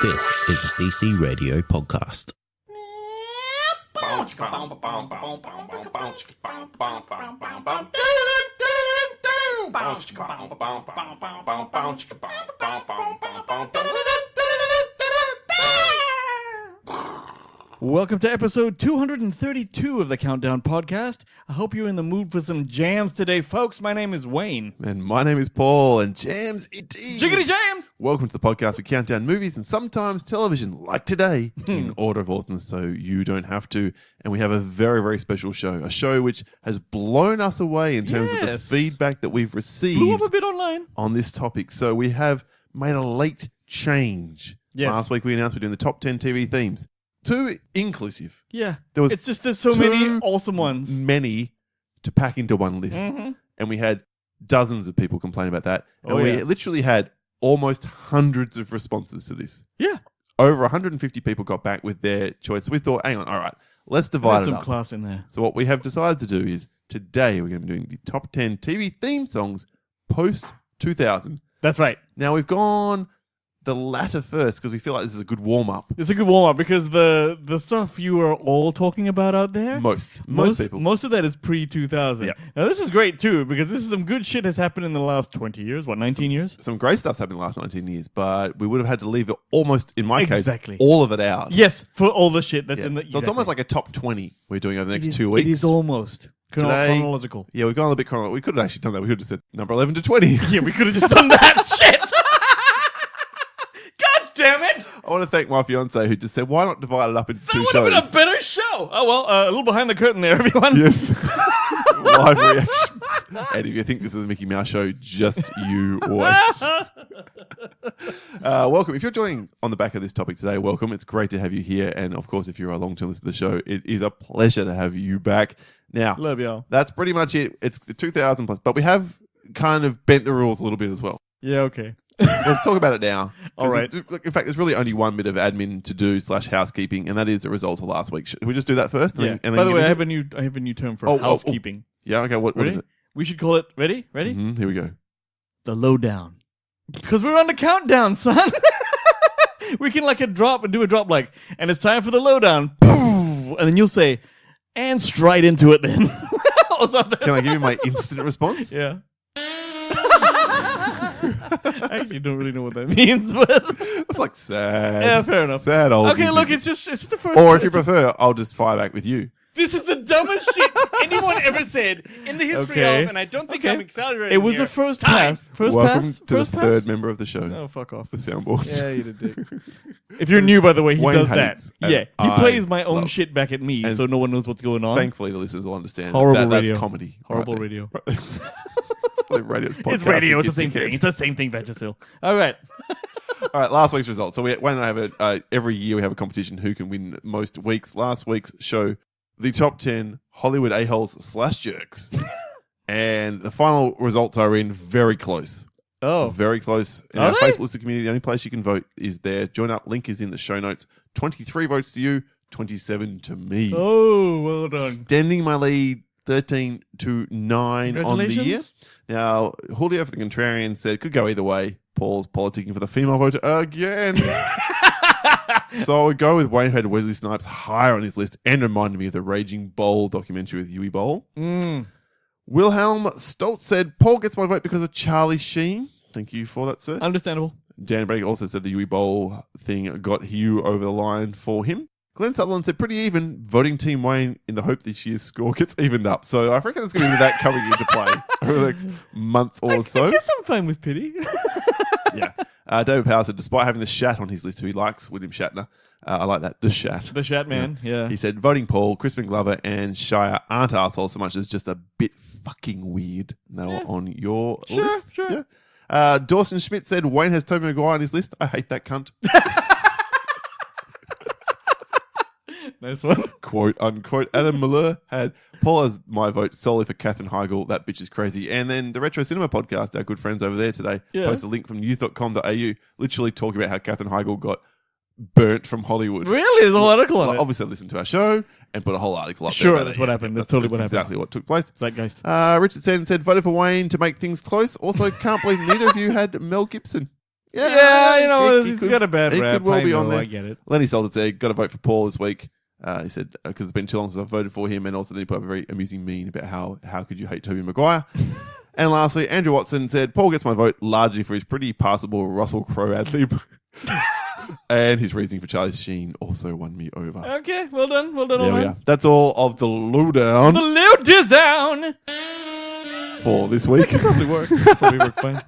This is a CC Radio podcast. Welcome to episode 232 of the Countdown Podcast. I hope you're in the mood for some jams today, folks. My name is Wayne. And my name is Paul, and jams it is. Jiggity jams! Welcome to the podcast. We count down movies and sometimes television, like today, in order of awesomeness, so you don't have to. And we have a very, very special show. A show which has blown us away in terms of the feedback that we've received. Blew up a bit online. On this topic. So we have made a late change. Yes. Last week we announced we're doing the top 10 TV themes. Too inclusive. Yeah. There's so many awesome ones. Many to pack into one list. Mm-hmm. And we had dozens of people complain about that. And Oh, we yeah. literally had almost hundreds of responses to this. Yeah. Over 150 people got back with their choice. So we thought, hang on, all right, let's divide There's it some up. class in there. So what we have decided to do is today we're going to be doing the top 10 TV theme songs post 2000. That's right. Now we've gone the latter first because we feel like this is a good warm up. It's a good warm-up because the stuff you are all talking about out there, Most people. Most of that is pre-2000. Yeah. Now, this is great, too, because this is some good shit has happened in the last 20 years. What, 19 years? Some great stuff's happened in the last 19 years, but we would have had to leave it almost, in my Exactly. case, all of it out. Yes, for all the shit that's Yeah. in the... So it's almost like a top 20 we're doing over the next 2 It weeks. is almost Today- chronological. Yeah, we've gone a little bit chronological. We could have actually done that. We could have just said number 11 to 20. Yeah, we could have just done that shit. God damn it! I want to thank my fiance who just said, why not divide it up into That two would shows? have been a better show. Oh, well, a little behind the curtain there, everyone. Yes. Live reactions. And if you think this is a Mickey Mouse show, just you wait. Welcome. If you're joining on the back of this topic today, welcome. It's great to have you here. And of course, if you're a long-term listener to the show, it is a pleasure to have you back. Now, Love y'all. that's pretty much it. It's the 2000 plus, but we have kind of bent the rules a little bit as well. Yeah, okay. Let's talk about it now. All right. In fact, there's really only one bit of admin to do / housekeeping, and that is the results of last week. Should we just do that first? Yeah. And By the get way, I into have a new term for Oh, housekeeping. Yeah, okay. What Ready? is it? We should call it, ready? Here we go. The lowdown. Because we're on the countdown, son. We can do a drop and it's time for the lowdown. And then you'll say, and stride into it then. Or something. Can I give you my instant response? Yeah. I actually don't really know what that means, but It's like sad. yeah, fair enough. Sad old Okay, music. look, it's just the first. Or if you prefer, I'll just fire back with you. This is the dumbest shit anyone ever said in the history Okay. of, and I don't think Okay. I'm exaggerating. It was here. a first pass. First Welcome pass. to the First pass? third member of the show. Oh, fuck off. The soundboard. Yeah, you did dick. If you're new, by the way, he Wayne does that. hates, and Yeah, he I plays my own love. shit back at me, And so no one knows what's going on. Thankfully, the listeners will understand. Horrible that's radio. comedy. Horrible right radio. there. It's like radio. It's radio. It's the same thing. It's the same thing, Vagisil. All right. All right, last week's results. So Wayne and I have every year we have a competition who can win most weeks. Last week's show, the top 10 Hollywood a-holes / jerks. And the final results are in very close. Oh. Very close. In Are our they? Facebook listener community, the only place you can vote is there. Join up. Link is in the show notes. 23 votes to you, 27 to me. Oh, well done. Extending my lead 13 to 9 on the year. Congratulations. Now, Julio for the Contrarian said, could go either way. Paul's politicking for the female voter again. So I would go with Wayne, who had Wesley Snipes higher on his list and reminded me of the Raging Bull documentary with Huey Bowl. Wilhelm Stoltz said, Paul gets my vote because of Charlie Sheen. Thank you for that, sir. Understandable. Dan Brady also said the Huey Bowl thing got Hugh over the line for him. Glenn Sutherland said, pretty even, voting Team Wayne in the hope this year's score gets evened up. So I reckon there's going to be that coming into play over the next month or so. I guess I'm fine with pity. Yeah. David Power said, despite having the Shat on his list, who he likes, William Shatner, I like that, the Shat. The Shat Man, yeah. He said, voting Paul, Crispin Glover, and Shia aren't arseholes so much as just a bit fucking weird. And they were on your list. Sure. Yeah. Dawson Schmidt said, Wayne has Tobey Maguire on his list. I hate that cunt. Nice one. Quote unquote. Adam Malur had Paul as my vote solely for Katherine Heigl. That bitch is crazy. And then the Retro Cinema podcast, our good friends over there today, post a link from news.com.au, literally talking about how Katherine Heigl got burnt from Hollywood. Really? There's a whole article on Like, it. obviously, listen to our show and put a whole article up there. Sure, about that's it. what happened. That's totally what happened. Exactly what took place. Zeitgeist. Richard Sen said, voted for Wayne to make things close. Also, can't believe neither of you had Mel Gibson. Yeah, you know, he he's could- got a bad he rap. could well I be on know, there. I get it. Lenny Salter said, got to vote for Paul this week. He said, because it's been too long since I've voted for him. And also, then he put up a very amusing meme about how could you hate Tobey Maguire. And lastly, Andrew Watson said, Paul gets my vote largely for his pretty passable Russell Crowe ad-lib. And his reasoning for Charlie Sheen also won me over. Okay, well done, There we Owen. are. That's all of the lowdown The little down. for this week. Probably work fine.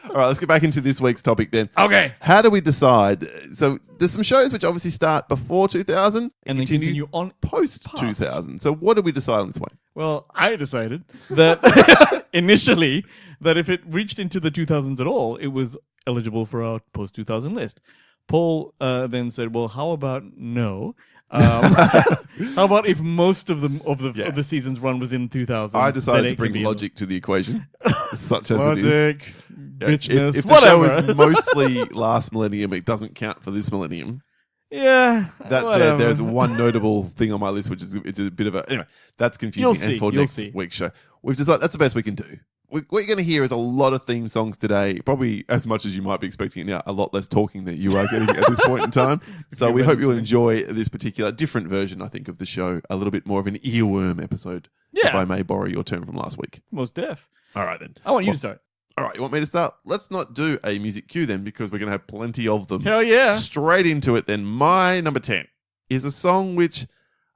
All right, let's get back into this week's topic then. Okay. How do we decide? So there's some shows which obviously start before 2000 And then continue on post 2000. So what did we decide on this one? Well, I decided that initially that if it reached into the 2000s at all, it was eligible for our post 2000 list. Paul then said, "Well, how about no? How about if most of the season's run was in 2000?" I decided to bring logic to the equation, such as it is. logic, bitchness, If the whatever. show is mostly last millennium, it doesn't count for this millennium. Yeah. That whatever. said, there's one notable thing on my list, which is it's a bit of a anyway. That's confusing. You'll see, And for you'll next see. week's show, we've decided that's the best we can do. What you're going to hear is a lot of theme songs today, probably as much as you might be expecting it now. A lot less talking that you are getting at this point in time. So we hope you'll enjoy this particular different version, I think, of the show. A little bit more of an earworm episode, if Yeah. I may borrow your term from last week. Most deaf. All right then. I want you to start. All right, you want me to start? Let's not do a music cue then, because we're going to have plenty of them. Hell yeah. Straight into it then. My number 10 is a song which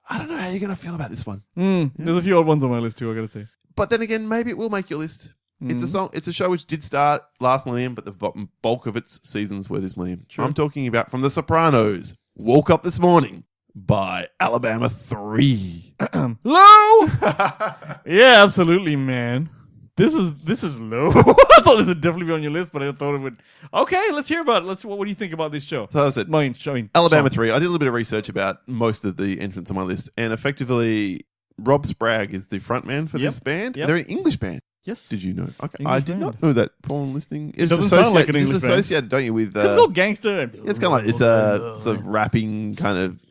I don't know how you're going to feel about this one. There's a few odd ones on my list too, I gotta say. But then again, maybe it will make your list. It's a song. It's a show which did start last millennium, but the bulk of its seasons were this millennium. Sure. I'm talking about from The Sopranos. Woke Up This Morning by Alabama 3. Low! Yeah, absolutely, man. This is low. I thought this would definitely be on your list, but I thought it would. Okay, let's hear about it. What do you think about this show? So that's it. Alabama 3. I did a little bit of research about most of the entrants on my list, and effectively, Rob Spragg is the frontman for this band. Yep. They're an English band. Yes. Did you know? Okay, English I did band. not know that. Paul listening. It doesn't sound like an It's English band. associated, don't you, with It's all gangster. it's kind of like this sort of rapping kind of,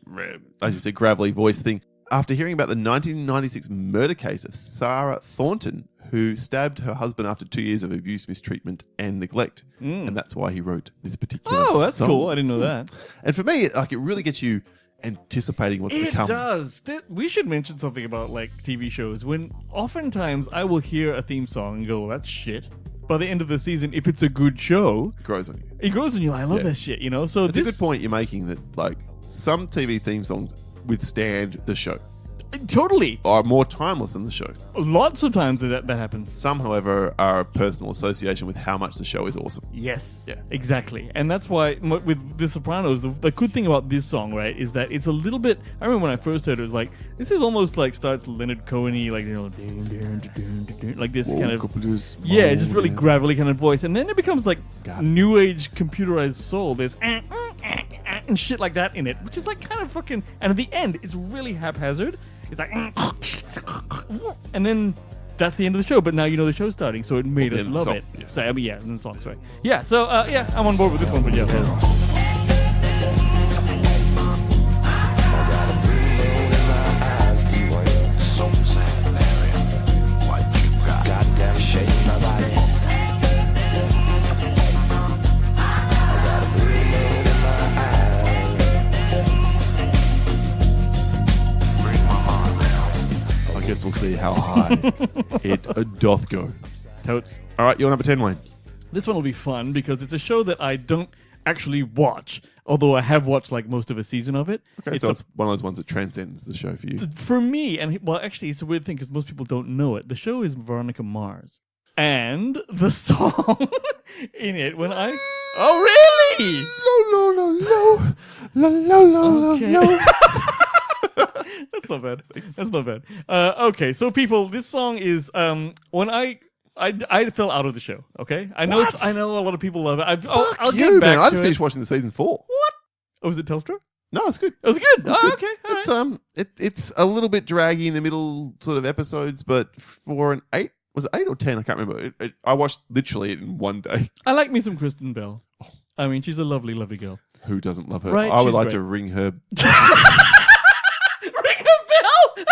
as you said, gravelly voice thing. After hearing about the 1996 murder case of Sarah Thornton, who stabbed her husband after 2 years of abuse, mistreatment, and neglect, and that's why he wrote this particular Oh, that's song. cool. I didn't know that. And for me, like, it really gets you anticipating what's to It come. does. We should mention something about like TV shows. When oftentimes I will hear a theme song and go, "That's shit." By the end of the season, if it's a good show, It grows on you. it grows on you. Like, I love that shit, you know. So It's a good point you're making that, like, some TV theme songs withstand the show, Totally. are more timeless than the show. Lots of times that happens. Some, however, are a personal association with how much the show is awesome. Yes. Yeah. Exactly. And that's why with The Sopranos, the good thing about this song, right, is that it's a little bit. I remember when I first heard it, it was like, this is almost like starts Leonard Cohen-y, like, you know, like this kind of. Yeah, it's just really gravelly kind of voice. And then it becomes like new age computerized soul. There's and shit like that in it, which is like kind of fucking. And at the end, it's really haphazard. It's like, and then that's the end of the show. But now you know the show's starting, so it made us love it. Yes. So, I mean, yeah, and the song, sorry. Yeah, so yeah, I'm on board with this one. But yeah, I guess we'll see how high it doth go. totes. All right, your number 10, Wayne. This one will be fun because it's a show that I don't actually watch, although I have watched like most of a season of it. Okay, so it's one of those ones that transcends the show for you. For me, and well, actually, it's a weird thing because most people don't know it. The show is Veronica Mars, and the song in it when I really Okay. That's not bad. That's not bad. Okay, so people, this song is when I fell out of the show. Okay, I know What? I know a lot of people love it. I'll you, get back man. I to just it. finished watching the season 4. What? Oh, was it Telstra? No, it's good. It was good. It's Oh, good. okay. All right. It's it's a little bit draggy in the middle sort of episodes, but for an 8, was it 8 or 10? I can't remember. I watched literally it in one day. I like me some Kristen Bell. I mean, she's a lovely, lovely girl. Who doesn't love her? Right, I would she's like great. to ring her. Ring a bell!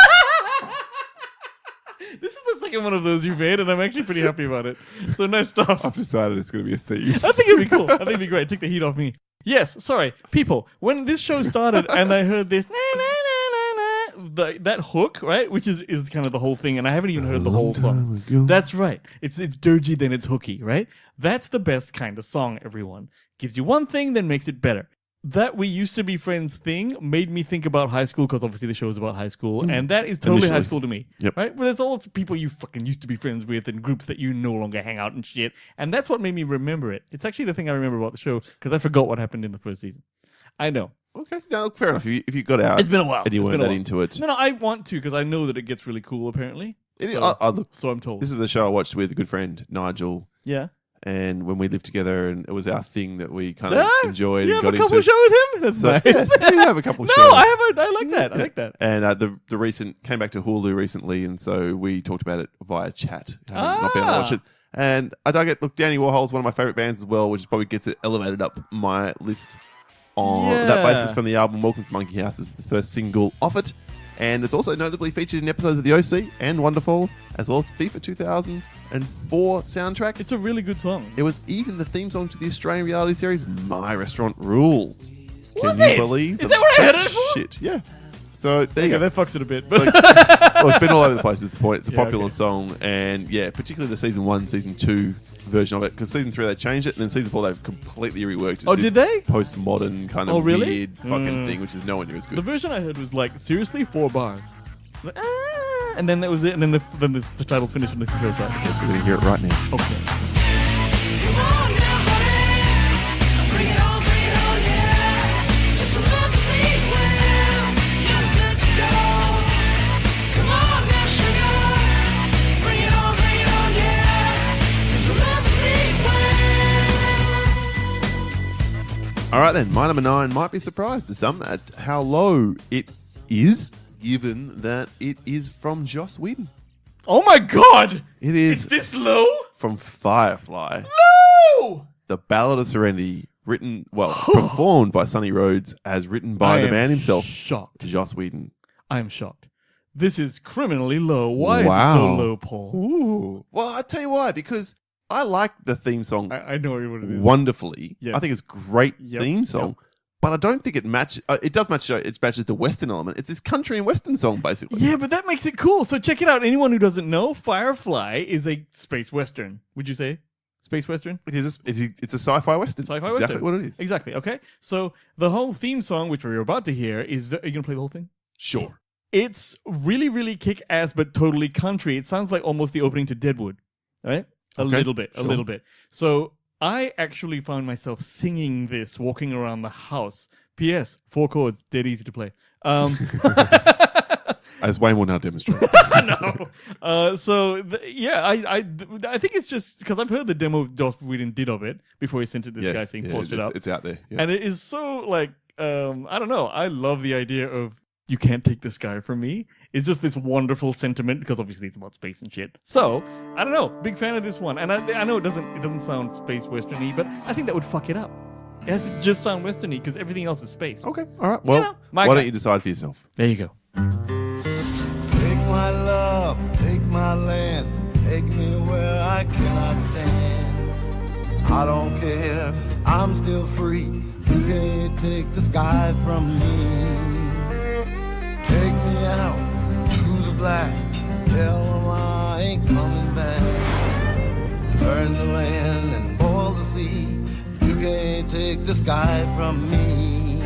This is the taken one of those you made, and I'm actually pretty happy about it. So nice stuff. I've decided it's going to be a theme. I think it'd be cool. I think it'd be great. Take the heat off me. Yes, sorry. People, when this show started and I heard this, that hook, right? Which is kind of the whole thing, and I haven't even heard the whole song. That's right. It's dirgy, then it's hooky, right? That's the best kind of song, everyone. Gives you one thing, then makes it better. That We Used to Be Friends thing made me think about high school, because obviously the show is about high school, and that is totally high school to me. Yep. Right? But it's all people you fucking used to be friends with and groups that you no longer hang out and shit. And that's what made me remember it. It's actually the thing I remember about the show, because I forgot what happened in the first season. I know. Okay, no, fair enough. If you got out, It's been a while. and you weren't that into it. No, I want to, because I know that it gets really cool, apparently. Look, So I'm told. this is a show I watched with a good friend, Nigel. Yeah. And when we lived together, and it was our thing that we kind of enjoyed You and have got a couple into. show with him? That's So, nice. yeah, we have a couple No, shows. I haven't. I like that. I like that. And the recent came back to Hulu recently, and so we talked about it via chat. Having not been able to watch it. And I dug it. Look, Danny Warhol's one of my favorite bands as well, which probably gets it elevated up my list on that basis from the album Welcome to Monkey House. Is the first single off it. And it's also notably featured in episodes of The OC and Wonderfalls, as well as the FIFA 2004 soundtrack. It's a really good song. It was even the theme song to the Australian reality series My Restaurant Rules. Was Can you it? believe Is that what I heard it for? Shit, yeah. So there you Yeah, go. that fucks it a bit. But Well, it's been all over the place is the point. It's a Yeah, popular okay. song, and yeah, particularly the season 1, season 2 version of it, because season 3 they changed it, and then season 4 they've completely reworked it. Oh, did they? Postmodern kind of Oh, really? weird fucking thing, which is nowhere near as good. the version I heard was like, seriously, 4 bars. Like, and then that was it. And then the title finished and the show started. Yes, we're going to hear it right now. Okay. Come on now, honey. Bring it on, yeah. Just remember me well. You're good to go. Come on now, sugar. Bring it on, yeah. Just remember me well. All right then, my number 9 might be surprised to some at how low it is, given that it is from Joss Whedon. Oh my god! It It's is this low? from Firefly. No! The Ballad of Serenity, performed by Sonny Rhodes, as written by the man himself, Shocked. Joss Whedon. I am shocked. This is criminally low. Why is it so Wow. low, Paul? Ooh. Well, I'll tell you why, because I like the theme song I know what it is. wonderfully. Yes. I think it's a great Yep, theme song, but I don't think it matches. It does match. It matches the Western element. It's this country and Western song, basically. Yeah, but that makes it cool. So check it out. Anyone who doesn't know, Firefly is a space western. Would you say space western? It is. It's a sci-fi Western. Sci-fi exactly western. what it is. Exactly. Okay. So the whole theme song, which we're about to hear, is. Are you gonna play the whole thing? Sure. It's really, really kick-ass, but totally country. It sounds like almost the opening to Deadwood, right? A Okay, little bit. sure. A little bit. So I actually found myself singing this, walking around the house. P.S. 4 chords, dead easy to play. As Wayne will now demonstrate. No. I think it's just because I've heard the demo Joss Whedon did of it before he sent it this guy saying post it up. It's out there. Yeah. And it is so like, I don't know. I love the idea of you can't take this guy from me. It's just this wonderful sentiment because obviously it's about space and shit. So, I don't know. Big fan of this one. And I know it doesn't sound space western-y, but I think that would fuck it up. It has to just sound western-y because everything else is space. Okay. All right. Well, know, my why guy. don't you decide for yourself? There you go. Take my love, take my land, take me where I cannot stand. I don't care, I'm still free. You can't take the sky from me. Take me out to the black, tell them I ain't coming back. Burn the land and boil the sea. You can't take the sky from me.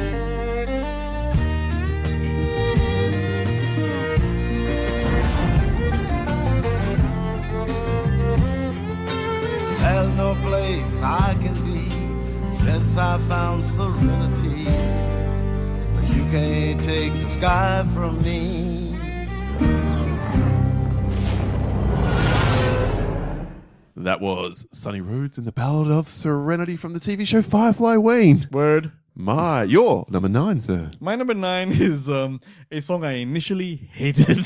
There's no place I can be since I found serenity. But you can't take the sky from me. That was Sonny Rhodes and the Ballad of Serenity from the TV show Firefly. Wayne. Word. You're number 9, sir. My number 9 is a song I initially hated.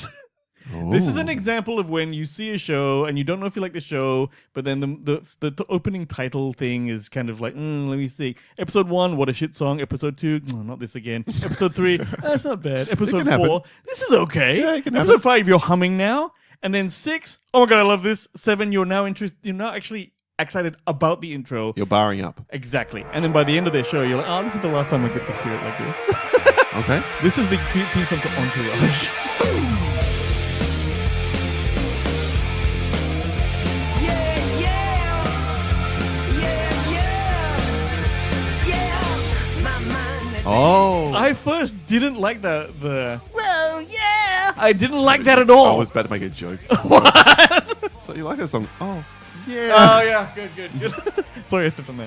This is an example of when you see a show and you don't know if you like the show, but then the opening title thing is kind of like, let me see. Episode 1, what a shit song. Episode 2, not this again. Episode 3, that's not bad. Episode can 4, happen. this is okay. Yeah, it can Episode happen. 5, you're humming now. And then 6, oh my god, I love this. 7, you're now actually excited about the intro. You're barring up. Exactly. And then by the end of their show, you're like, oh, this is the last time I get to hear it like this. Okay. This is the theme song to Entourage. Oh. I first didn't like the well, yeah. I didn't like that at all. I was about to make a joke. What? So you like that song? Oh, yeah. Oh yeah, good. Sorry, I stepped on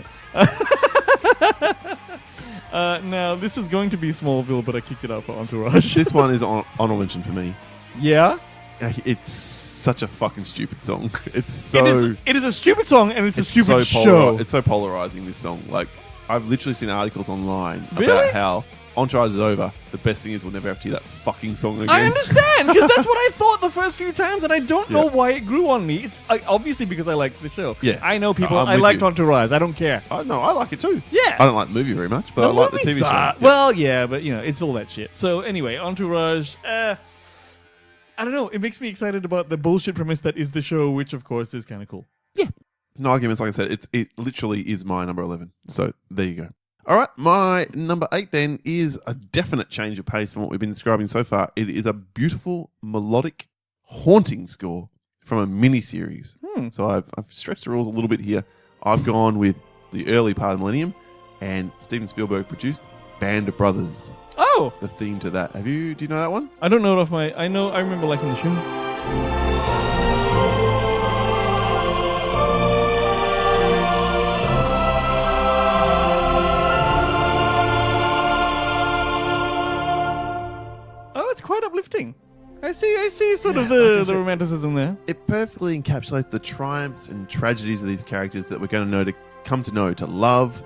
that. Now this is going to be Smallville, but I kicked it up for Entourage. This one is honorable mention for me. Yeah, It's such a fucking stupid song. It's it is a stupid song, and it's a stupid so show. It's so polarizing, this song. Like, I've literally seen articles online Really? about how Entourage is over. The best thing is we'll never have to hear that fucking song again. I understand, because that's what I thought the first few times, and I don't know Yeah. why it grew on me. It's obviously because I liked the show. Yeah. I know people. I'm I with liked you. Entourage. I don't care. No, I like it too. Yeah. I don't like the movie very much, but I like the movie TV show. sucked. Yeah. Well, yeah, but it's all that shit. So anyway, Entourage. I don't know. It makes me excited about the bullshit premise that is the show, which of course is kind of cool. No arguments, like I said, it literally is my number 11. So there you go. All right, my number 8 then is a definite change of pace from what we've been describing so far. It is a beautiful, melodic, haunting score from a miniseries. So I've stretched the rules a little bit here. I've gone with the early part of the millennium, and Steven Spielberg produced Band of Brothers. Oh, The theme to that. Do you know that one? I don't know it off my. I remember liking the show. Oh, it's quite uplifting. I see sort of like I the said- romanticism there. It perfectly encapsulates the triumphs and tragedies of these characters that we're going to come to know, to love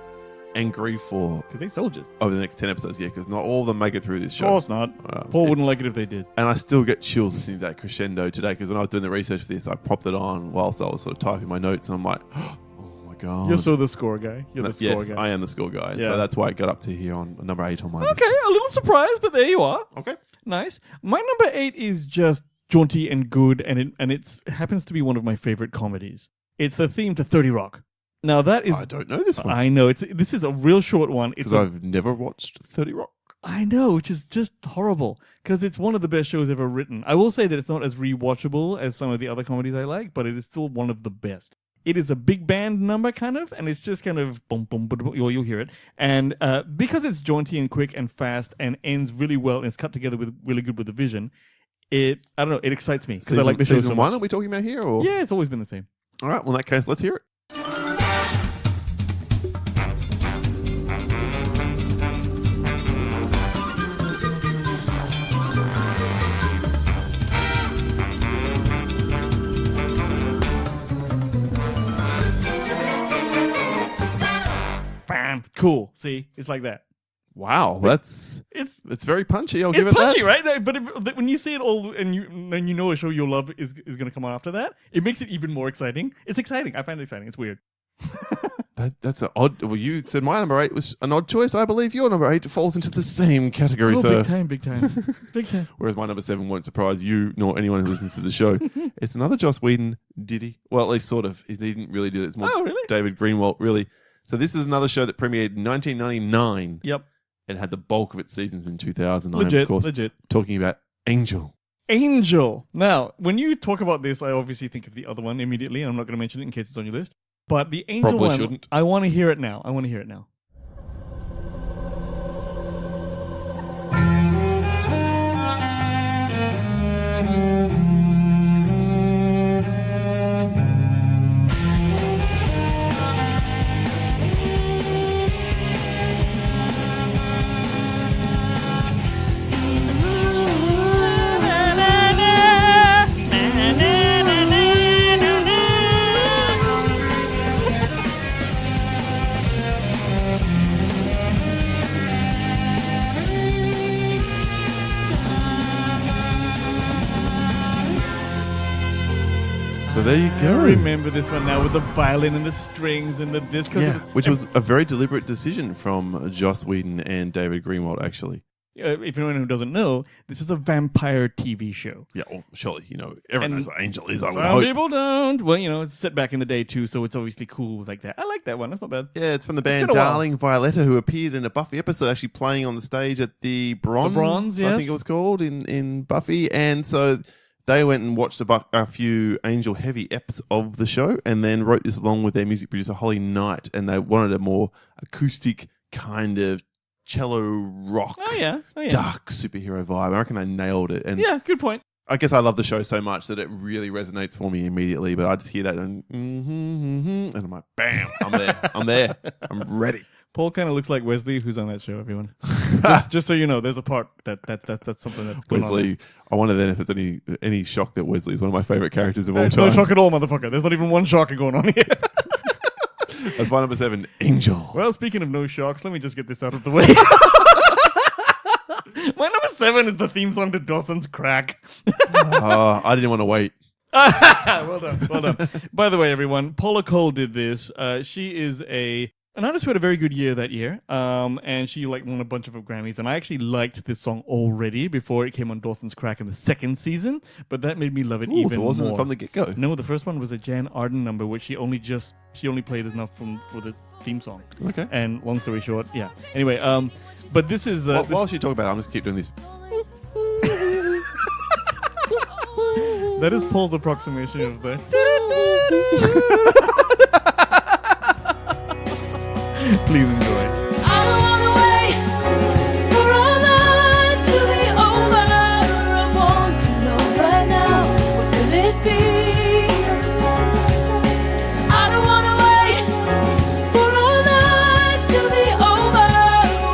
and grieve for Because they're soldiers. over the next 10 episodes. Yeah, because not all of them make it through this Of show. course not. Paul wouldn't like it if they did. And I still get chills listening to that crescendo today, because when I was doing the research for this, I popped it on whilst I was sort of typing my notes, and I'm like, oh my God. You're so the score guy. You're the score Yes, guy. I am the score guy. Yeah. So that's why it got up to here on number 8 on my list. Okay, a little surprised, but there you are. Okay. Nice. My number 8 is just jaunty and good, and it happens to be one of my favorite comedies. It's the theme to 30 Rock. Now that is, I don't know this one, I know this is a real short one. It's because I've never watched 30 Rock. I know, which is just horrible because it's one of the best shows ever written. I will say that it's not as rewatchable as some of the other comedies I like, but it is still one of the best. It is a big band number kind of, and it's just kind of boom, boom, boom, boom. You'll hear it. And because it's jaunty and quick and fast and ends really well and it's cut together with really good with the vision, I don't know, it excites me because I like the show Season so 1 much. are we talking about here? Or? Yeah, it's always been the same. All right, well, in that case, let's hear it. Bam, cool. See, it's like that. Wow, it's very punchy. I'll give It's it punchy, that. right? But when you see it all and you know a show you'll love is going to come on after that, it makes it even more exciting. It's exciting. I find it exciting. It's weird. That's an odd. Well, you said my number 8 was an odd choice. I believe your number 8 falls into the same category, Oh, sir. big time. Big time. Whereas my number 7 won't surprise you nor anyone who listens to the show. It's another Joss Whedon ditty. Well, at least sort of. He didn't really do it. It's more Oh, really? David Greenwald, really. So this is another show that premiered in 1999 Yep. and had the bulk of its seasons in 2000. I'm, Legit. of course, Legit. talking about Angel. Angel. Now, when you talk about this, I obviously think of the other one immediately, and I'm not going to mention it in case it's on your list. But the Angel Probably one, shouldn't. I want to hear it now. So there you I go. remember this one now with the violin and the strings and the this. Yeah, which was a very deliberate decision from Joss Whedon and David Greenwald, actually. if anyone who doesn't know, this is a vampire TV show. Yeah, well, surely, everyone knows what Angel is. I would Some hope. people don't. Well, it's set back in the day too, so it's obviously cool like that. I like that one. That's not bad. Yeah, it's from the band been a while. Darling Violetta, who appeared in a Buffy episode, actually playing on the stage at the Bronze. Bronze, I yes. think it was called in Buffy, and so they went and watched a few Angel heavy eps of the show, and then wrote this along with their music producer Holly Knight, and they wanted a more acoustic kind of cello rock, Oh yeah. dark superhero vibe. I reckon they nailed it, and Yeah, good point. I guess I love the show so much that it really resonates for me immediately. But I just hear that and I'm like, bam, I'm there, I'm ready. Paul kind of looks like Wesley, who's on that show. Everyone, just so you know, there's a part that's something that's going on. Wesley, I wonder then if it's any shock that Wesley is one of my favorite characters of all There's time. no shock at all, motherfucker. There's not even one shock going on here. That's my number 7, Angel. Well, speaking of no shocks, let me just get this out of the way. My number 7 is the theme song to Dawson's Crack. I didn't want to wait. Well done. By the way, everyone, Paula Cole did this. She is an artist who had a very good year that year, and she won a bunch of Grammys. And I actually liked this song already before it came on Dawson's Crack in the second season, but that made me love it even So it wasn't more. from the get-go. No, the first one was a Jan Arden number, which she only played enough for the theme song. Okay. And long story short, yeah. Anyway, but this is While she talk about it, I'm just keep doing this. that is Paul's approximation of the. Please enjoy. I don't wanna wait for our lives to be over. I want to know right now, what will it be? I don't wanna wait for our lives to be over.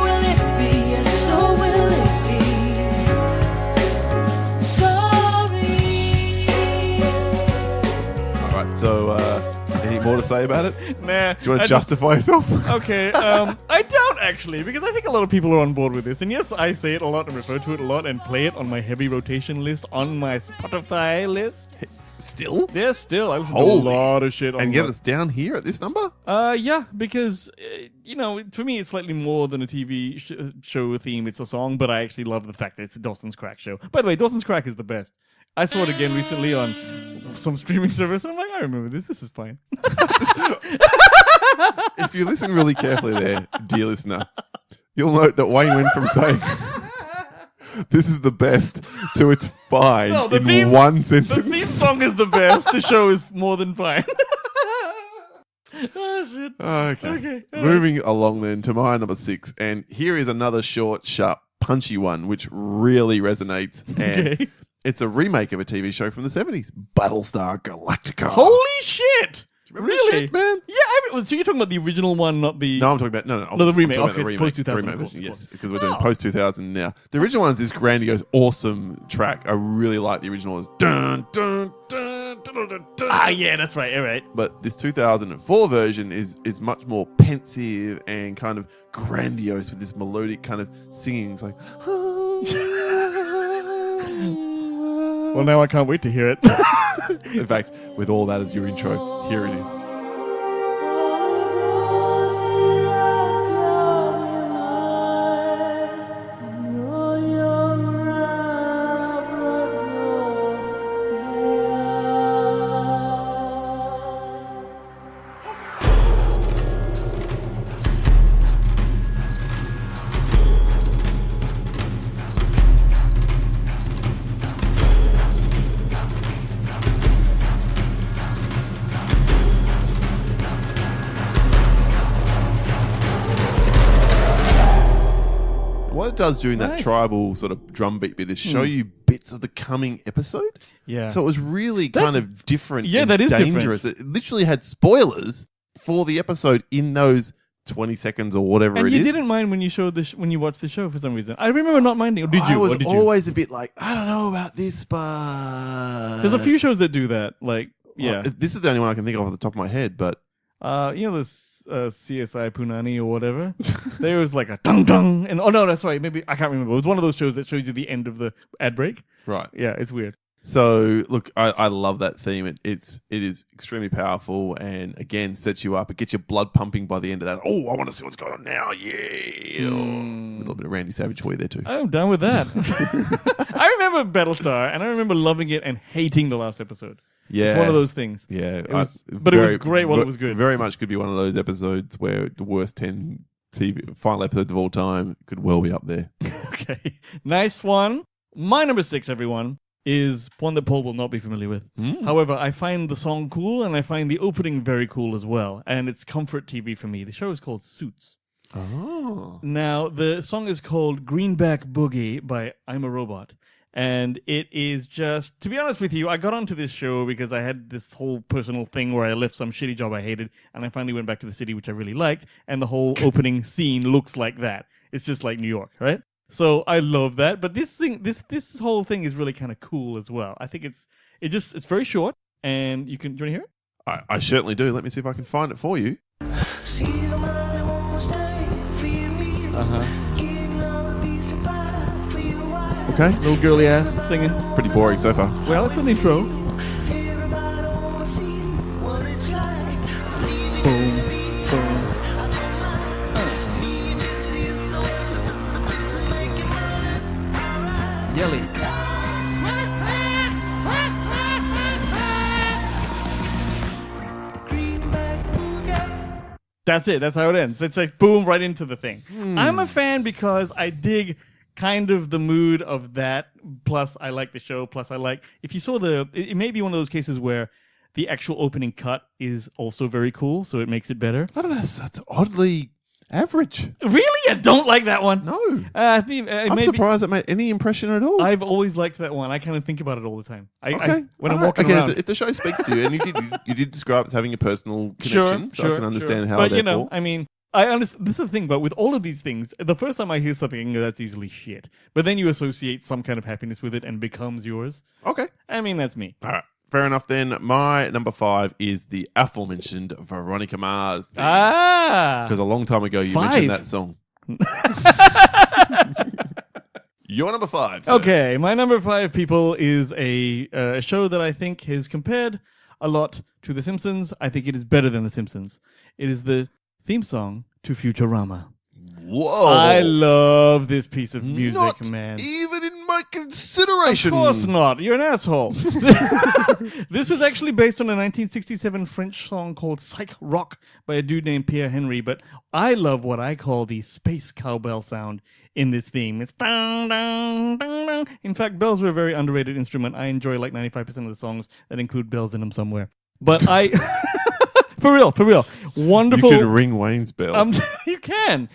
Will it be? Yes, so will it be? Sorry. All right, so any more to say about it? Nah. Do you want to justify yourself? Okay, I don't actually, because I think a lot of people are on board with this. And yes, I say it a lot and refer to it a lot and play it on my heavy rotation list, on my Spotify list. Still? Yes, still. I listen Holy. to a lot of shit on And yet it's down here at this number? Yeah, because, for me, it's slightly more than a TV show theme. It's a song, but I actually love the fact that it's a Dawson's Crack show. By the way, Dawson's Crack is the best. I saw it again recently on some streaming service, and I'm like, I remember this. This is fine. If you listen really carefully there, dear listener, you'll note that Wayne went from saying this is the best to it's fine No, the in theme- one The sentence. theme song is the best. The show is more than fine. Oh, shit. Okay. Okay, all Moving along then to my number 6. And here is another short, sharp, punchy one, which really resonates. And Okay. it's a remake of a TV show from the 70s, Battlestar Galactica. Holy shit! Remember that Really? shit, man? Yeah, so you're talking about the original one, not the... No, I'm talking about the remake. I'm talking Okay, about it's post-2000, the remake of course, version, of yes, course. because we're doing Oh. post 2000 now. The original one is this grandiose, awesome track. I really like the original. It's dun dun dun dun dun dun. Ah, yeah, that's right. All right. But this 2004 version is much more pensive and kind of grandiose with this melodic kind of singing. It's like. Well, now I can't wait to hear it. In fact, with all that as your intro, here it is. What it does during that Nice. tribal sort of drum beat bit is show you bits of the coming episode. Yeah. So it was really That's- kind of different. Yeah, and that is different. dangerous. It literally had spoilers for the episode in those 20 seconds or whatever And it you is. didn't mind when you showed when you watched the show for some reason. I remember not minding. Or did you? I was or did you? always a bit like, I don't know about this, but There's a few shows that do that. Like, yeah. Well, this is the only one I can think of off the top of my head, but This CSI Punani or whatever. There was like a dung dung, and oh no, that's right. Maybe I can't remember. It was one of those shows that shows you the end of the ad break. right. Yeah, it's weird. So look, I love that theme. It is extremely powerful, and again sets you up. It gets your blood pumping by the end of that. Oh, I want to see what's going on now. Yeah, little little bit of Randy Savage for you there too. I'm done with that. I remember Battlestar, and I remember loving it and hating the last episode. Yeah, It's one of those things. Yeah, It was, but it was great while it was good. Very much could be one of those episodes where the worst 10 final episodes of all time could well be up there. Okay. Nice one. My number 6, everyone, is one that Paul will not be familiar with. However, I find the song cool, and I find the opening very cool as well. And it's comfort TV for me. The show is called Suits. Oh. Now, the song is called Greenback Boogie by I'm a Robot. And it is just, to be honest with you, I got onto this show because I had this whole personal thing where I left some shitty job I hated, and I finally went back to the city, which I really liked, and the whole opening scene looks like that. It's just like New York, right? So I love that. But this whole thing is really kind of cool as well. I think it's very short, and do you want to hear it? I certainly do. Let me see if I can find it for you. Okay. Little girly ass singing. Pretty boring so far. Well, it's an intro. Boom, boom. Yelly. That's it. That's how it ends. It's like boom, right into the thing. I'm a fan because I dig kind of the mood of that. Plus, I like the show. Plus, I like, if you saw it may be one of those cases where the actual opening cut is also very cool, so it makes it better. I don't know. That's oddly average. Really? I don't like that one. No. I think I'm surprised it made any impression at all. I've always liked that one. I kind of think about it all the time. When I'm All right. walking around. If the show speaks to you, and you did describe it as having a personal Sure, connection, so I can understand how. But therefore, I mean, I understand. This is the thing, but with all of these things, the first time I hear something, that's easily shit. But then you associate some kind of happiness with it and becomes yours. okay. I mean, that's me. All right. Fair enough then. My number 5 is the aforementioned Veronica Mars. Because a long time ago you 5. mentioned that song. Your number 5. Sir. Okay, my number 5, people, is a show that I think has compared a lot to The Simpsons. I think it is better than The Simpsons. It is the theme song to Futurama. Whoa. I love this piece of music, Not man. even in my consideration. Of course not. You're an asshole. This was actually based on a 1967 French song called Psych Rock by a dude named Pierre Henry, but I love what I call the space cowbell sound in this theme. It's bang, bang, bang, bang. In fact, bells are a very underrated instrument. I enjoy like 95% of the songs that include bells in them somewhere. But I... For real. Wonderful. You could ring Wayne's bell. You can.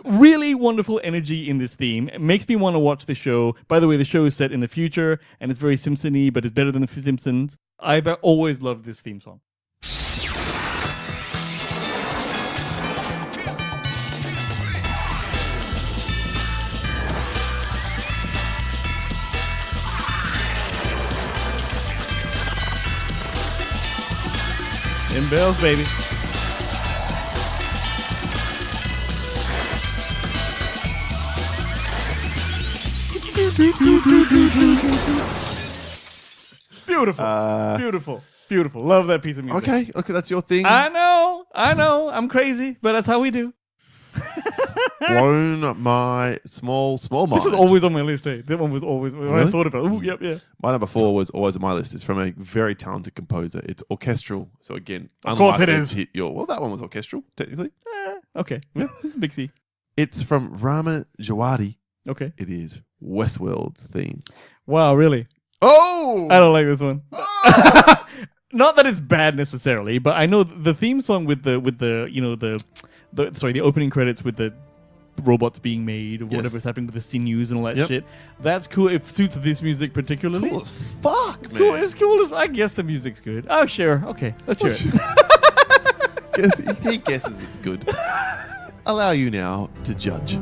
Really wonderful energy in this theme. It makes me want to watch the show. By the way, the show is set in the future, and it's very Simpson-y, but it's better than The Simpsons. I've always loved this theme song. In bells, baby. Beautiful. Beautiful. Love that piece of music. Okay, that's your thing. I know. I'm crazy, but that's how we do. Blown my small mind. This was always on my list, eh? That one was always, when I Really? thought about it. Ooh, yep. My number 4 was always on my list. It's from a very talented composer. It's orchestral. So again, Of course it unlikely is. to hit well, that one was orchestral, technically. Okay. Yeah, it's a big C. It's from Rama Jawadi. Okay. It is Westworld's theme. Wow, really? Oh! I don't like this one. Not that it's bad necessarily, but I know the theme song with the opening credits with the robots being made or Yes. whatever's happening with the sinews and all that Yep. shit. That's cool. It suits this music particularly. Cool as fuck, It's man. cool. It's cool as I guess the music's good. Oh, sure. Okay, let's hear it. He guesses it's good. Allow you now to judge.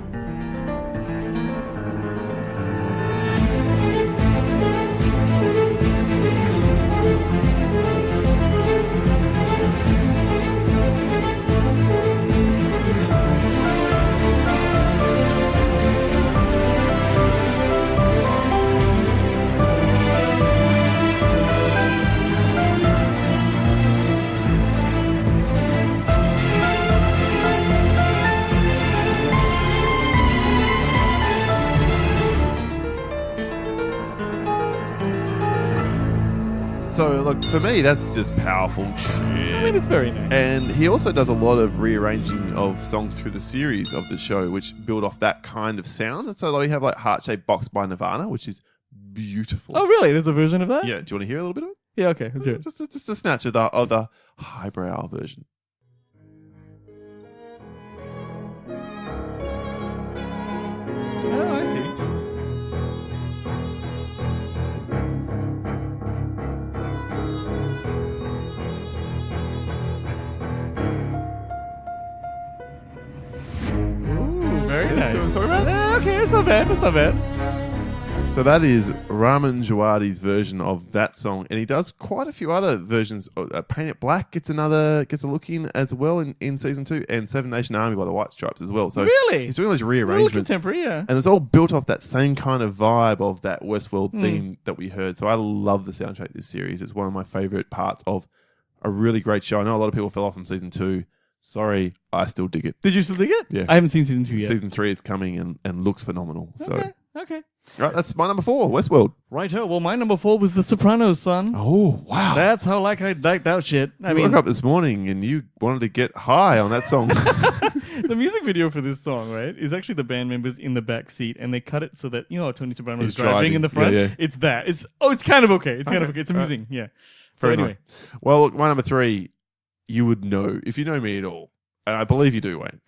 So, look, for me, that's just powerful shit. I mean, it's very nice. And he also does a lot of rearranging of songs through the series of the show, which build off that kind of sound. And so like, you have like Heart Shaped Box by Nirvana, which is beautiful. Oh, really? There's a version of that? Yeah. Do you want to hear a little bit of it? Yeah, okay. Let's hear it. Just a snatch of the highbrow version. Oh, I see. Ooh, very nice. See what I'm talking about? Okay, it's not bad. It's not bad. So that is Raman Djawadi's version of that song, and he does quite a few other versions. Paint It Black gets a look in as well in season 2, and Seven Nation Army by the White Stripes as well. So Really? he's doing those A little rearrangements, contemporary, yeah. and it's all built off that same kind of vibe of that Westworld Hmm. theme that we heard. So I love the soundtrack of this series. It's one of my favorite parts of a really great show. I know a lot of people fell off in season 2. Sorry, I still dig it. Did you still dig it? Yeah. I haven't seen season 2 yet. Season 3 is coming and looks phenomenal. So, Okay. right, that's my number 4, Westworld. Righto. Well, my number 4 was The Sopranos, son. Oh, wow. That's how I liked that shit. I I mean, woke up this morning and you wanted to get high on that song. the music video for this song, right, is actually the band members in the back seat, and they cut it so that, you know, how Tony Soprano He's is driving driving. in the front. Yeah, yeah. It's that. It's kind of okay. It's kind of okay. It's amusing. Yeah. So Very anyway, nice. Well, look, my number 3, you would know, if you know me at all, and I believe you do, Wayne,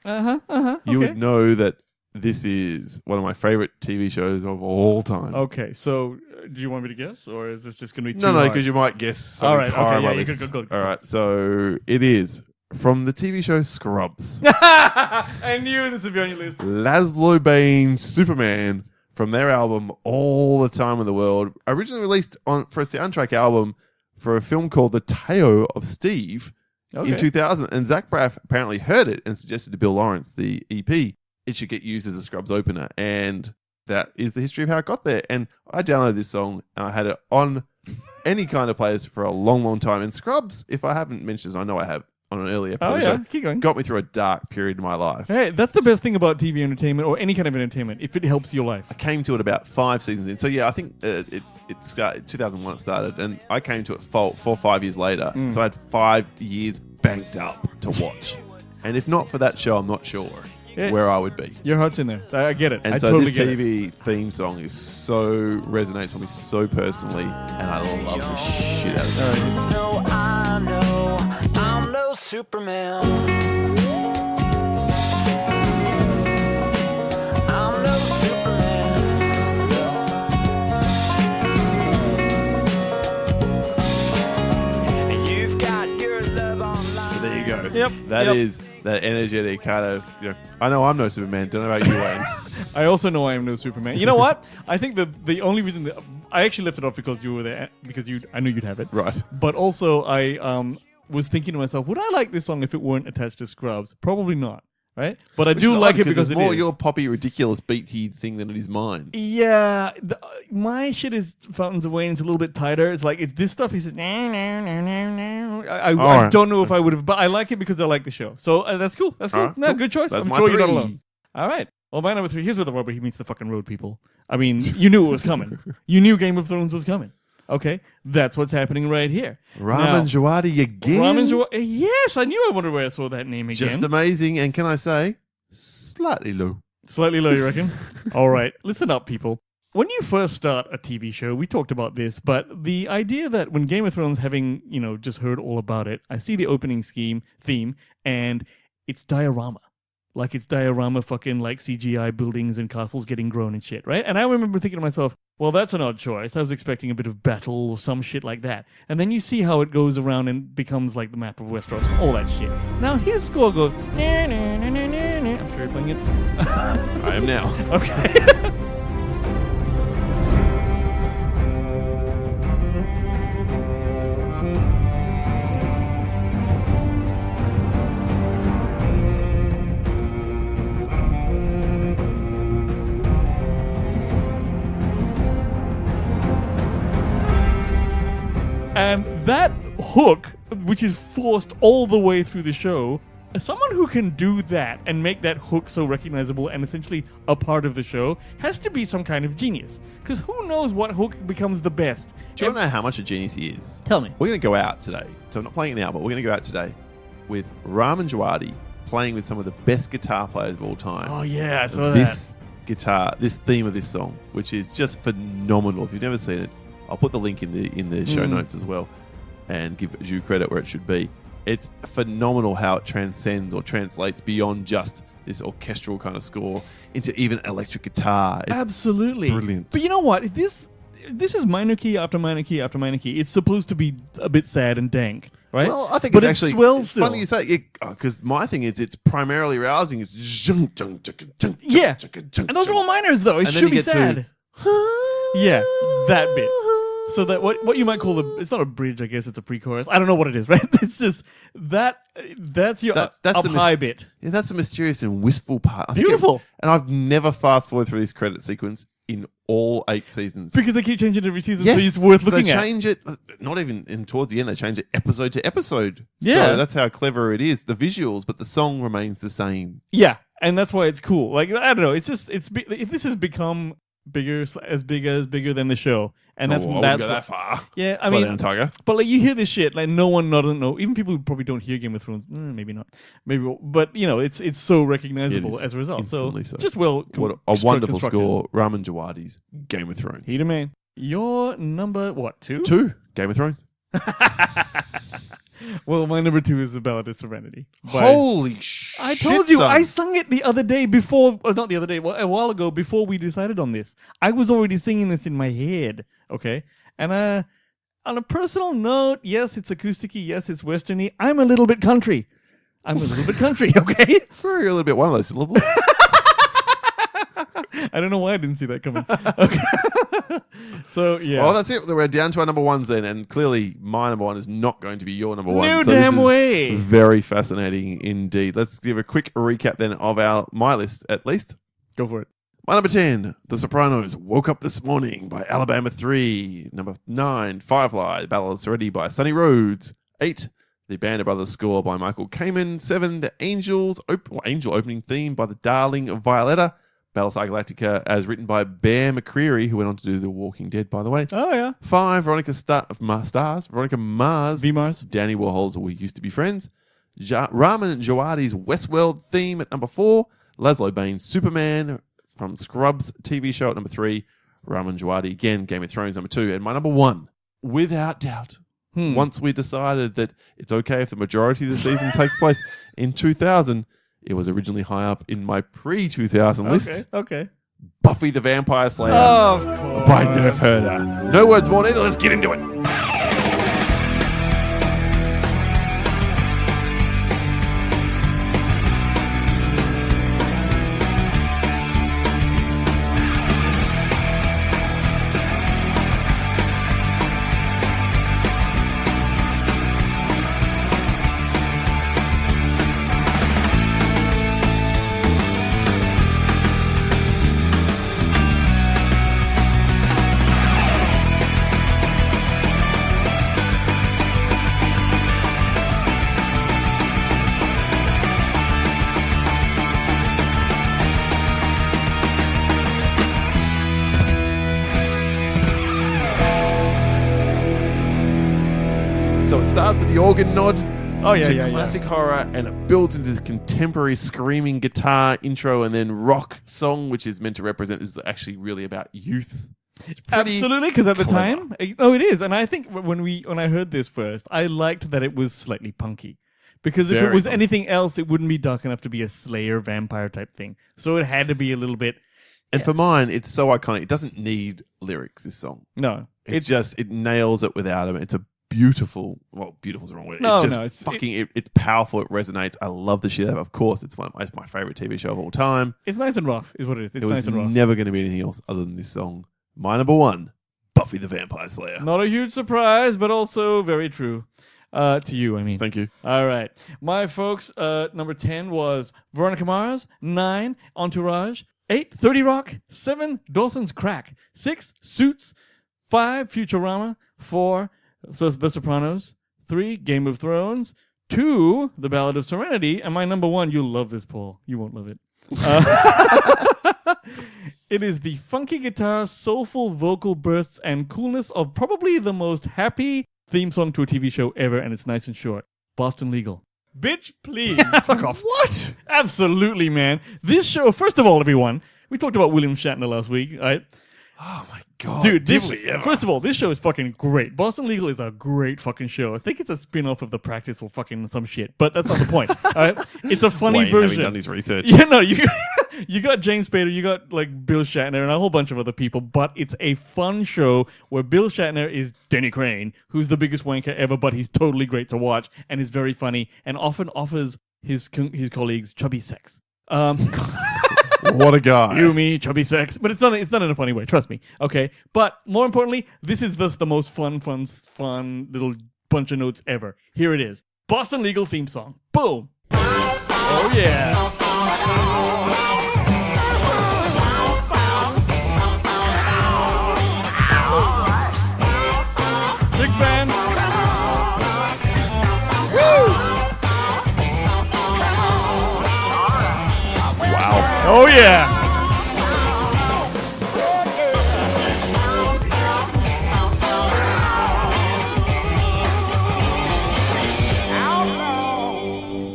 you would know that this is one of my favorite TV shows of all time. Okay. So, do you want me to guess, or is this just going to be too No, hard? because you might guess All something right, higher okay, on my yeah, list. good. All right, so it is from the TV show Scrubs. I knew this would be on your list. Laszlo Bane's Superman from their album All the Time in the World, originally released for a soundtrack album for a film called The Tale of Steve in 2000. And Zach Braff apparently heard it and suggested to Bill Lawrence, the EP, it should get used as a Scrubs opener. And that is the history of how it got there. And I downloaded this song and I had it on any kind of players for a long, long time. And Scrubs, if I haven't mentioned this, I know I have on an earlier episode, Oh, of the yeah. show, Keep going. got me through a dark period in my life. Hey, that's the best thing about TV entertainment or any kind of entertainment, if it helps your life. I came to it about 5 seasons in. So yeah, I think it started 2001. It started, and I came to it 4 or 5 years later. So I had 5 years banked up to watch. And if not for that show, I'm not sure where I would be. Your heart's in there. I get it. And I so totally this get it. TV theme song is so resonates with me so personally, and I love the shit out of it. I know, I'm no Superman. I'm no Superman. And you've got your love online. So there you go. Yep. That Yep. is that energetic kind of. You know, I know I'm no Superman. Don't know about you, Wayne. I also know I am no Superman. You know what? I think the only reason that I actually left it off because you were there, because I knew you'd have it. Right. But also I was thinking to myself, would I like this song if it weren't attached to Scrubs? Probably not. Right? But I Which do is like odd it because it's it more is. your poppy, ridiculous, beaty thing than it is mine. Yeah, my shit is Fountains of Wayne. It's a little bit tighter. It's like this stuff is. I don't know if I would have, but I like it because I like the show. So that's cool. That's cool. All right, No, cool. good choice. That's I'm my sure you're not 3. alone. All right. Well, my number 3. Here's where the rubber meets the fucking road, people. I mean, you knew it was coming. You knew Game of Thrones was coming. Okay, that's what's happening right here. Raman Djawadi again. Raman Djawadi. Yes, I knew. I wondered where I saw that name again. Just amazing. And can I say, slightly low. Slightly low, you reckon? All right. Listen up, people. When you first start a TV show, we talked about this, but the idea that when Game of Thrones, having, just heard all about it, I see the opening theme, and it's diorama. Like it's diorama fucking like CGI buildings and castles getting grown and shit, right? And I remember thinking to myself, well, that's an odd choice. I was expecting a bit of battle or some shit like that. And then you see how it goes around and becomes like the map of Westeros, all that shit. Now his score goes, nah, nah, nah, nah, nah, nah. I'm sure you're playing it. I am now. Okay. And that hook, which is forced all the way through the show, someone who can do that and make that hook so recognizable and essentially a part of the show has to be some kind of genius. Because who knows what hook becomes the best? Do you want to know how much a genius he is? Tell me. We're going to go out today. So I'm not playing it now, but we're going to go out today with Raman Djawadi playing with some of the best guitar players of all time. Oh yeah, I saw This guitar, this theme of this song, which is just phenomenal. If you've never seen it, I'll put the link in the show notes as well, and give due credit where it should be. It's phenomenal how it transcends or translates beyond just this orchestral kind of score into even electric guitar. It's Absolutely. brilliant. But you know what? This is minor key after minor key after minor key. It's supposed to be a bit sad and dank, right? Well, I think but it's actually swells it's still. funny you say because my thing is it's primarily rousing. It's zhung, zhung, zhung, zhung, Yeah. zhung, zhung, And those are zhung. all minors, though. It And then should you be get to- sad. Yeah, that bit. So that what you might call it's not a bridge, I guess it's a pre-chorus. I don't know what it is, right? It's just that's your That's up the high bit. Yeah, that's a mysterious and wistful part. I think Beautiful. and I've never fast forwarded through this credit sequence in all 8 seasons. Because they keep changing every season, Yes, so it's worth so looking they at. change it, not even in towards the end, they change it episode to episode. Yeah. So that's how clever it is. The visuals, but the song remains the same. Yeah, and that's why it's cool. Like I don't know, it's just this has become bigger than the show, and that's I wouldn't that's go what- that far. Yeah, I Slow mean, down, Tiger. but like you hear this shit, like no one doesn't know. Even people who probably don't hear Game of Thrones, maybe not, maybe, but you know, it's so recognizable It is as a result. instantly So so. just well, What a wonderful score. Raman Djawadi's Game of Thrones. Heater man, your number what 2? 2, Game of Thrones. Well, my number 2 is The Ballad of Serenity. by- Holy shit! I told you, son. I sung it the other day before, or not the other day, well, a while ago before we decided on this. I was already singing this in my head, okay? And on a personal note, yes, it's acousticy, yes, it's westerny. I'm a little bit country. Okay? You're a little bit one of those syllables. I don't know why I didn't see that coming. Okay. So, yeah. Well, that's it. We're down to our number 1s then, and clearly my number 1 is not going to be your number 1. No so this damn is way. Very fascinating indeed. Let's give a quick recap then of my list at least. Go for it. My number 10, The Sopranos, Woke Up This Morning by Alabama 3. Number 9, Firefly, Battle of Serenity by Sonny Rhodes. 8, The Band of Brothers score by Michael Kamen. 7, The Angel opening theme by the Darling Violetta. Battlestar Galactica, as written by Bear McCreary, who went on to do The Walking Dead, by the way. Oh, yeah. 5, Veronica Mars, V-Mars. Danny Warhol's We Used to Be Friends. Raman Djawadi's Westworld theme at number 4. Laszlo Bane's Superman from Scrubs TV show at number 3. Raman Djawadi, again, Game of Thrones, number 2. And my number 1, without doubt, once we decided that it's okay if the majority of the season takes place in 2000, it was originally high up in my pre-2000 list. Okay. Buffy the Vampire Slayer Of course. by Nerf Herder. No words more needed. Let's get into it. So it starts with the organ nod Oh, yeah, to yeah, classic horror, and it builds into this contemporary screaming guitar intro and then rock song, which is meant to represent is actually really about youth. It's pretty Absolutely, because at the clever. time, it is, and I think when I heard this first, I liked that it was slightly punky, because if it Very was punky. anything else, it wouldn't be dark enough to be a Slayer vampire type thing. So it had to be a little bit. And for mine, it's so iconic. It doesn't need lyrics, this song. No, It nails it without them. It's a beautiful, beautiful's the wrong word. No, it just no, it's- it's powerful. It resonates. I love the shit out of it. Of course, it's my favorite TV show of all time. it's nice and rough, is what it is. It's It was nice and rough. never going to be anything else other than this song. My number 1, Buffy the Vampire Slayer. Not a huge surprise, but also very true. To you, I mean. Thank you. All right. My folks, number 10 was Veronica Mars. 9, Entourage. 8, 30 Rock. 7, Dawson's Crack. 6, Suits. 5, Futurama. 4, The Sopranos. 3, Game of Thrones. 2, The Ballad of Serenity, and my number 1, you'll love this, Paul. You won't love it. It is the funky guitar, soulful vocal bursts, and coolness of probably the most happy theme song to a TV show ever, and it's nice and short. Boston Legal. Bitch, please. Fuck off. What? Absolutely, man. This show, first of all, everyone, we talked about William Shatner last week, right? Oh my god, Dude, did we ever? first of all, this show is fucking great. Boston Legal is a great fucking show. I think it's a spin-off of The Practice or fucking some shit, but that's not the point. All right? It's a funny Wayne version. having done his research. Yeah, no, you got James Spader, you got like Bill Shatner and a whole bunch of other people, but it's a fun show where Bill Shatner is Denny Crane, who's the biggest wanker ever, but he's totally great to watch and is very funny and often offers his colleagues chubby sex. What a guy. You, me, chubby sex. But it's not in a funny way, trust me. Okay. But more importantly, this is just the most fun little bunch of notes ever. Here it is. Boston Legal theme song. Boom. Oh yeah. Big fan. Wow. Oh yeah.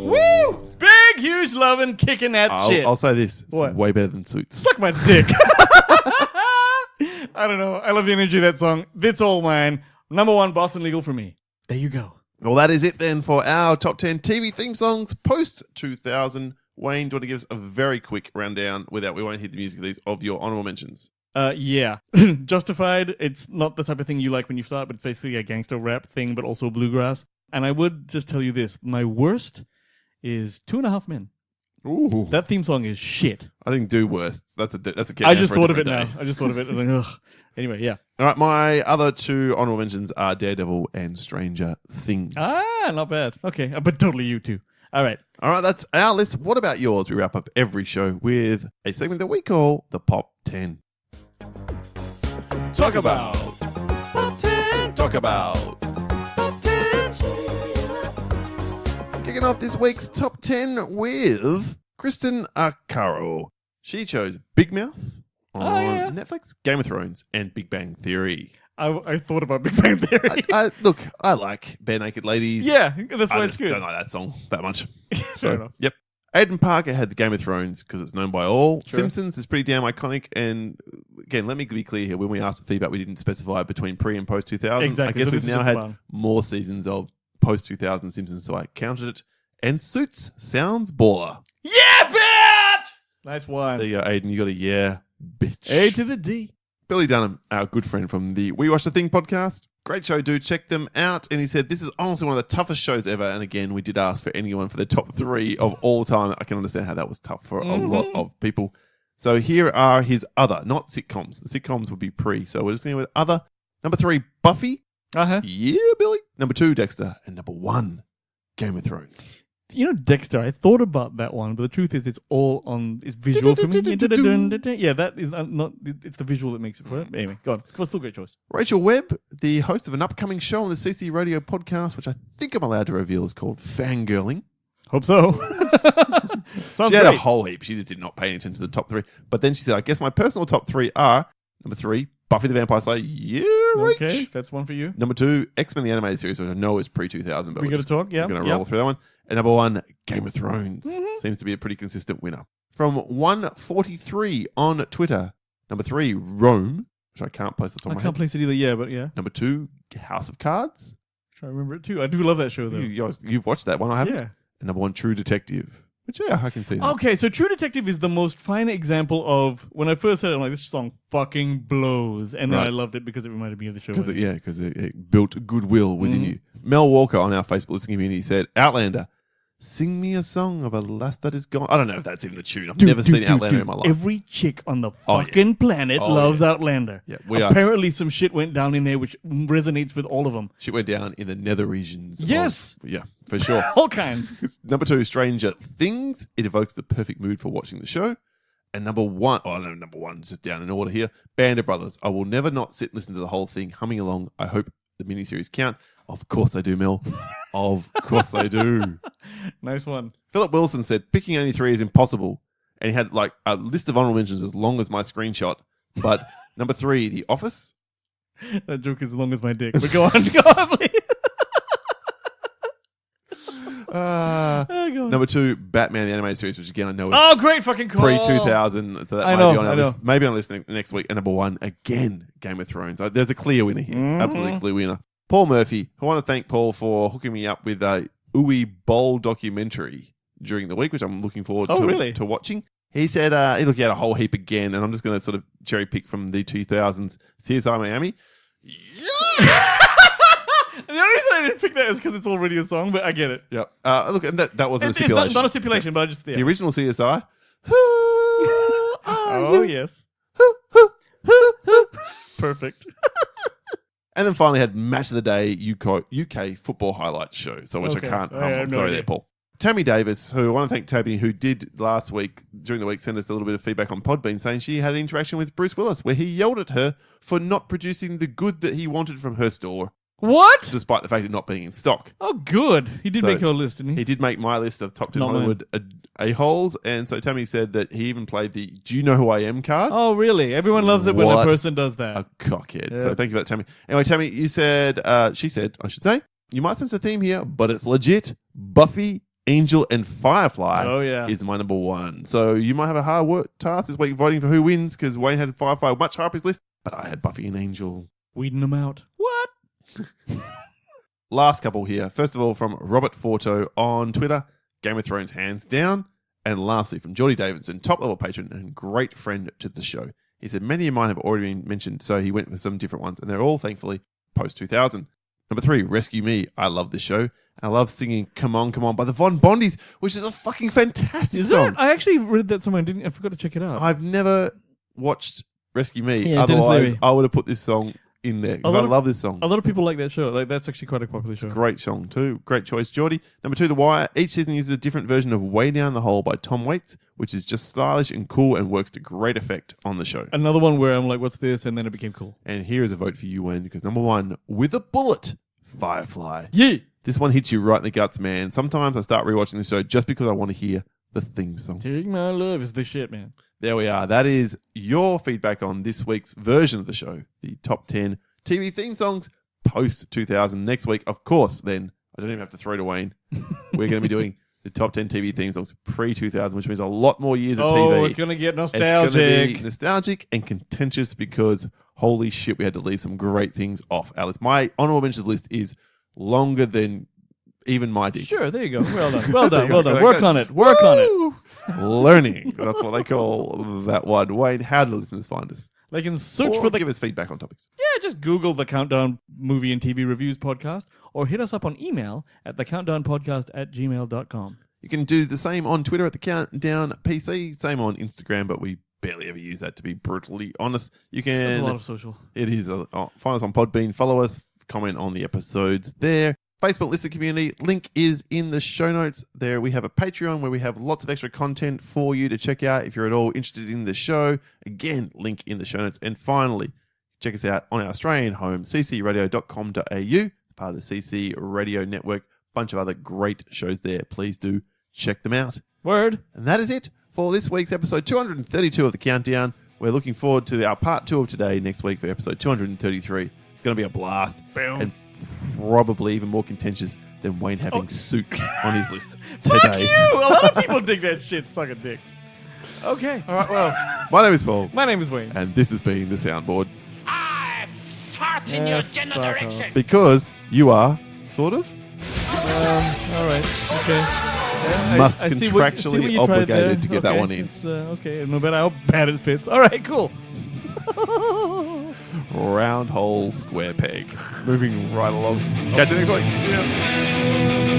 Woo! Big, huge loving, kicking that shit. I'll say this. It's What? way better than Suits. Suck my dick. I don't know. I love the energy of that song. It's all mine. Number 1, Boston Legal for me. There you go. Well, that is it then for our top 10 TV theme songs post 2000. Wayne, do you want to give us a very quick rundown we won't hit the music of these, of your honorable mentions? Yeah. Justified. It's not the type of thing you like when you start, but it's basically a gangster rap thing, but also bluegrass. And I would just tell you this. My worst is 2.5 Men. Ooh. That theme song is shit. I didn't do worst. That's a I just thought of it different now. day. I just thought of it. And like, ugh. Anyway, yeah. All right, my other 2 honorable mentions are Daredevil and Stranger Things. Ah, not bad. Okay. But totally you too. All right. All right, that's our list. What about yours? We wrap up every show with a segment that we call the Pop 10. Talk about. Pop 10. Talk about. Pop 10. Kicking off this week's top 10 with Kristen Arcaro. She chose Big Mouth on Netflix, Game of Thrones, and Big Bang Theory. I thought about Big Bang Theory. Look, I like Bare Naked Ladies. Yeah, that's why I it's just good. don't like that song that much. Fair enough. Yep. Aiden Parker had the Game of Thrones because it's known by all. Sure. Simpsons is pretty damn iconic. And again, let me be clear here. When we asked for feedback, we didn't specify between pre and post 2000. Exactly, I guess so this we've is now just had fun. more seasons of post 2000 Simpsons, so I counted it. And Suits sounds baller. Yeah, bitch! Nice one. There you go, Aiden. You got a yeah, bitch. A to the D. Billy Dunham, our good friend from the We Watch the Thing podcast. Great show, dude. Check them out. And he said, this is honestly one of the toughest shows ever. And again, we did ask for anyone for the top 3 of all time. I can understand how that was tough for a lot of people. So here are his other, not sitcoms. The sitcoms would be pre. So we're just going with other. Number 3, Buffy. Uh-huh. Yeah, Billy. Number 2, Dexter. And number 1, Game of Thrones. You know, Dexter, I thought about that one, but the truth is it's all on, it's visual for me. Yeah, that is not, it's the visual that makes it for it. But anyway, go on. It was still a great choice. Rachel Webb, the host of an upcoming show on the CC Radio podcast, which I think I'm allowed to reveal is called Fangirling. Hope so. Sounds She had a great. whole heap. She just did not pay any attention to the top 3. But then she said, I guess my personal top 3 are number 3, Buffy the Vampire Slayer. Yeah, Rach. Okay, that's one for you. Number 2, X-Men the Animated Series, which I know is pre-2000. But We got to talk, yeah. We're going to roll through that one. And number 1, Game of Thrones. Seems to be a pretty consistent winner. From 143 on Twitter. Number 3, Rome, which I can't place the top I of my can't head. place it either, yeah, but yeah. Number 2, House of Cards. Try to remember it too. I do love that show, though. You've watched that one, I haven't. Yeah. And number 1, True Detective. Which, yeah, I can see that. Okay, so True Detective is the most fine example of, when I first heard it, I'm like, this song fucking blows. And then Right. I loved it because it reminded me of the show. Because it built goodwill within you. Mel Walker on our Facebook listening community said, Outlander, sing me a song of a lass that is gone. I don't know if that's even the tune. I've never seen Outlander in my life. Every chick on the Oh, yeah. fucking planet Oh, loves yeah. Outlander. Yeah, we are. Apparently some shit went down in there which resonates with all of them. She went down in the nether regions. Yes. Yeah, for sure. All kinds. Number 2, Stranger Things. It evokes the perfect mood for watching the show. And number 1, number 1, just down in order here, Band of Brothers. I will never not sit and listen to the whole thing humming along. I hope the miniseries count. Of course they do, Mel. Of course they do. Nice one. Philip Wilson said, picking only 3 is impossible. And he had like a list of honorable mentions as long as my screenshot. But number 3, The Office. That joke is as long as my dick. But go on, please. Go on. Number 2, Batman the Animated Series, which again I know is Oh, great fucking call. pre-2000. So that I might know, be on I our know. list. Maybe on the list next week. And number 1, again, Game of Thrones. There's a clear winner here. Mm-hmm. Absolutely clear winner. Paul Murphy. I want to thank Paul for hooking me up with a Uwe Boll documentary during the week, which I'm looking forward to watching. He said he had a whole heap again, and I'm just going to sort of cherry pick from the 2000s CSI Miami. The only reason I didn't pick that is because it's already a song, but I get it. Yep. Look, and that wasn't a It's stipulation. not a stipulation, but I just... Yeah. The original CSI. Oh, yes. Perfect. And then finally had Match of the Day UK football highlights show, so which Okay. I can't. I have I'm no sorry idea. there, Paul. Tammy Davis, who I want to thank Tabby, who did last week, during the week, send us a little bit of feedback on Podbean, saying she had an interaction with Bruce Willis where he yelled at her for not producing the good that he wanted from her store, What? despite the fact of not being in stock. Oh, good. He did So, make your list, didn't he? He did make my list of top 10 Not mine. Hollywood a-holes, and so Tammy said that he even played the Do You Know Who I Am card. Oh, really? Everyone loves it when a What? person does that. A cockhead. Yeah. So thank you for that, Tammy. Anyway, Tammy, you said, she said, I should say, you might sense a theme here, but it's legit. Buffy, Angel, and Firefly Oh, yeah. is my number 1. So you might have a hard work task this week voting for who wins, because Wayne had Firefly much higher up his list, but I had Buffy and Angel. Weeding them out. What? Last couple here. First of all, from Robert Forto on Twitter, Game of Thrones hands down. And lastly, from Geordie Davidson, top-level patron and great friend to the show. He said, many of mine have already been mentioned, so he went for some different ones, and they're all, thankfully, post-2000. Number 3, Rescue Me. I love this show. I love singing Come On, Come On by the Von Bondies, which is a fucking fantastic Is song. it? I actually read that somewhere. I forgot to check it out. I've never watched Rescue Me. Yeah, Dennis Otherwise, Leary. I would have put this song in there, because I love this song. A lot of people like that show. Like that's actually quite a popular show. Great song too. Great choice, Geordie. Number 2, The Wire. Each season uses a different version of Way Down the Hole by Tom Waits, which is just stylish and cool and works to great effect on the show. Another one where I'm like, what's this? And then it became cool. And here is a vote for you, Wayne, because number 1, With a Bullet, Firefly. Yeah. This one hits you right in the guts, man. Sometimes I start rewatching this show just because I want to hear the theme song. Take My Love is the shit, man. There we are. That is your feedback on this week's version of the show, the top 10 TV theme songs post 2000. Next week, of course, then, I don't even have to throw to Wayne. We're going to be doing the top 10 TV theme songs pre 2000, which means a lot more years of TV. Oh, it's going to get It's going to nostalgic. be nostalgic and contentious because holy shit, we had to leave some great things off our list. My honorable mentions list is longer than even my dick. Sure, there you go. Well done. Well There done. you Well go. done. Work on it. Work on it. Woo! Learning. That's what they call that one. Wayne, how do listeners find us? They can search Or for the... give us feedback on topics. Yeah, just Google the Countdown Movie and TV Reviews podcast or hit us up on email at thecountdownpodcast@gmail.com. You can do the same on Twitter at the Countdown PC, same on Instagram, but we barely ever use that, to be brutally honest. You There's can... a lot of social. It is. Find us on Podbean, follow us, comment on the episodes there. Facebook Listener Community, link is in the show notes. There we have a Patreon where we have lots of extra content for you to check out if you're at all interested in the show. Again, link in the show notes. And finally, check us out on our Australian home, ccradio.com.au. It's part of the CC Radio Network. Bunch of other great shows there. Please do check them out. Word. And that is it for this week's episode 232 of The Countdown. We're looking forward to our part 2 of today next week for episode 233. It's going to be a blast. Boom. And probably even more contentious than Wayne having suits on his list Fuck today. you! A lot of people dig that shit. Suck a dick. Okay. All right, well, my name is Paul, My name is Wayne. and this has been The Soundboard. I fart in your general fuck direction. Because you are, sort of, All right. Okay. Yeah, Must see what contractually you tried obligated there. to get that Okay, one in. It's, okay. No matter how bad it fits. All right. Cool. round hole square peg. Moving right along. Catch you next week. Yeah.